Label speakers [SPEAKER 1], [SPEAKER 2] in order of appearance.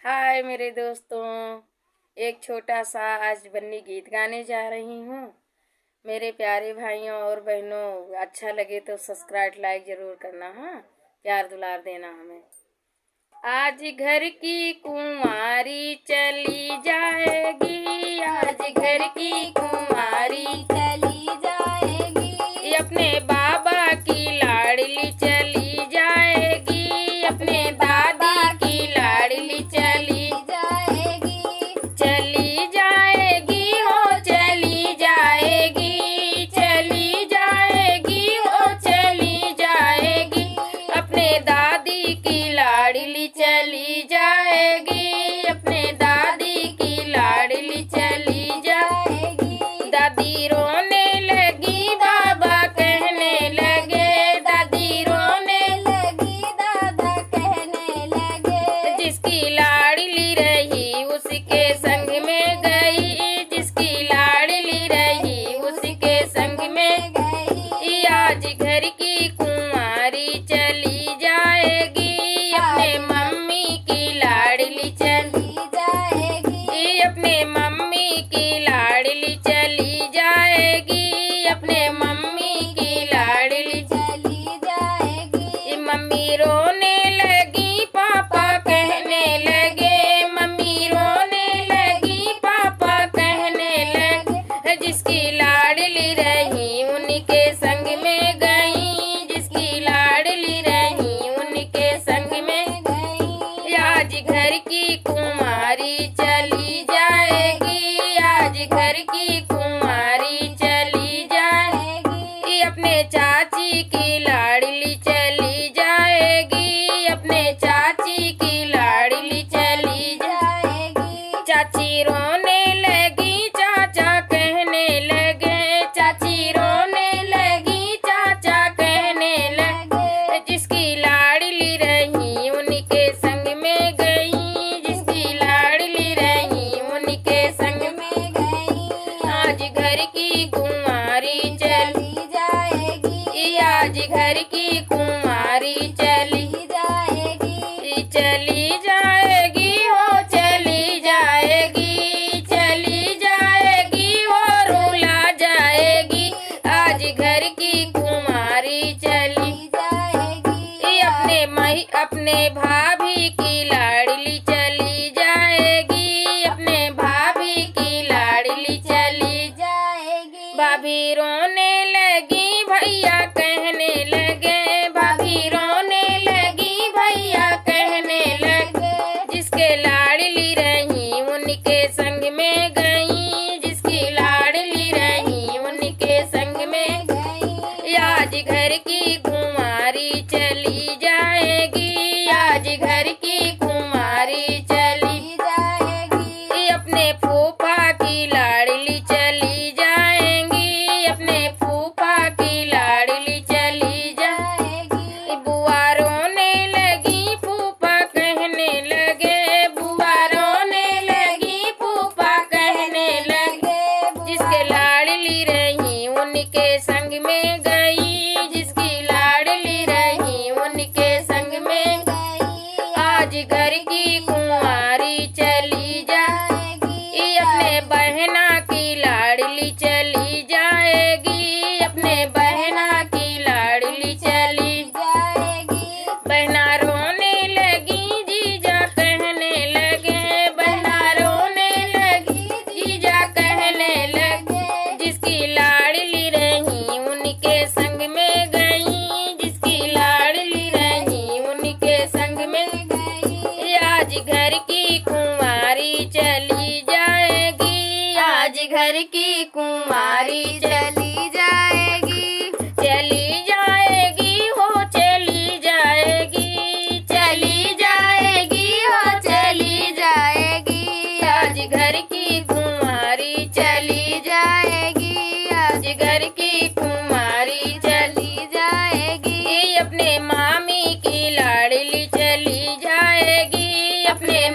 [SPEAKER 1] हाय मेरे दोस्तों, एक छोटा सा आज बन्नी गीत गाने जा रही हूँ। मेरे प्यारे भाइयों और बहनों, अच्छा लगे तो सब्सक्राइब लाइक जरूर करना। हाँ, प्यार दुलार देना हमें। आज घर की कुंवारी चली जाएगी, आज घर की कुंवारी
[SPEAKER 2] चली जाएगी,
[SPEAKER 1] अपने बाबा की लाडली चली जाएगी, अपने दादी की लाडली चली
[SPEAKER 2] जाएगी,
[SPEAKER 1] जाएगी हो चली जाएगी, चली जाएगी हो चली जाएगी, अपने दादी की लाडली चली जाएगी, अपने दादी की लाडली चली जाएगी। दादी रोने लगी, बाबा कहने लगे, दादी रोने
[SPEAKER 2] लगी, दादा कहने लगे,
[SPEAKER 1] जिसकी लाडली रही उसके संग में गई, जिसकी लाडली रही उसके संग में
[SPEAKER 2] गई,
[SPEAKER 1] आज घर की कुंवारी चली जाएगी, अपने मम्मी की लाडली चली
[SPEAKER 2] जाएगी,
[SPEAKER 1] अपने मम्मी की लाडली चली जाएगी, अपने मम्मी की लाडली
[SPEAKER 2] चली जाएगी,
[SPEAKER 1] मम्मी रोने लगी, पापा कहने लगे, मम्मी रोने लगी, पापा कहने लगे, जिसकी लाडली रही उनके संग में गई, जिसकी लाडली रही उनके संग में
[SPEAKER 2] गई,
[SPEAKER 1] आज घर की कुंवारी चली जाएगी, आज घर की कुंवारी चली जाएगी, अपने चाची की लाडली चली जाएगी, अपने चाची की लाडली चली
[SPEAKER 2] जाएगी,
[SPEAKER 1] चाची रोने लगी, चाचा कहने लगे, चाची रोने लगी, चाचा कहने लगे, जिसकी लाडली रही उनके संग में गई, जिसकी लाडली रही उनके संग में
[SPEAKER 2] गई,
[SPEAKER 1] आज घर की कुंवारी
[SPEAKER 2] चली जाएगी,
[SPEAKER 1] आज घर की कुंवारी
[SPEAKER 2] चली जाएगी,
[SPEAKER 1] चली जाएगी हो चली जाएगी, चली जाएगी हो रुला जाएगी, आज घर की कुंवारी चली
[SPEAKER 2] जाएगी,
[SPEAKER 1] अपने भाभी की लाडली चली जाएगी, अपने भाभी की लाडली चली
[SPEAKER 2] जाएगी,
[SPEAKER 1] भाभी रोने लगी, भैया कहने लगे, भाभी रोने लगी, भैया कहने लगे, जिसके लाडली रही उनके संग में गई, जिसकी लाडली रही उनके संग में
[SPEAKER 2] गई,
[SPEAKER 1] आज घर की कुंवारी चली जाएगी, आज घर की कुंवारी चली
[SPEAKER 2] जाएगी,
[SPEAKER 1] अपने फूफा की लाडली चली जाएंगी, अपने फूफा की लाडली चली
[SPEAKER 2] जाएगी,
[SPEAKER 1] बुआ रोने लगी, फूफा कहने लगे, बुआ रोने लगी, फूफा कहने लगे, जिसके लाडली रही उनके संग में गई, जिसकी लाडली रही उनके संग में
[SPEAKER 2] गई,
[SPEAKER 1] आज घर की कुंवारी चली
[SPEAKER 2] जाएगी,
[SPEAKER 1] अपने बहना की लाडली चली जाएगी, अपने बहना की लाडली चली
[SPEAKER 2] जाएगी,
[SPEAKER 1] बहना रोने लगी, जीजा कहने लगे, बहना रोने लगी, जीजा कहने लगे, जिसकी लाडली रही उनके संग में गई, जिसकी लाडली रही उनके संग में
[SPEAKER 2] गई,
[SPEAKER 1] आज घर की कुंवारी चली जाएगी, आज घर की कुंवारी
[SPEAKER 2] चली जाएगी,
[SPEAKER 1] चली जाएगी हो चली जाएगी, चली जाएगी हो चली
[SPEAKER 2] जाएगी,
[SPEAKER 1] आज घर की कुंवारी चली
[SPEAKER 2] जाएगी,
[SPEAKER 1] आज घर की कुंवारी
[SPEAKER 2] चली जाएगी,
[SPEAKER 1] अपने मामी की लाडली चली जाएगी, अपने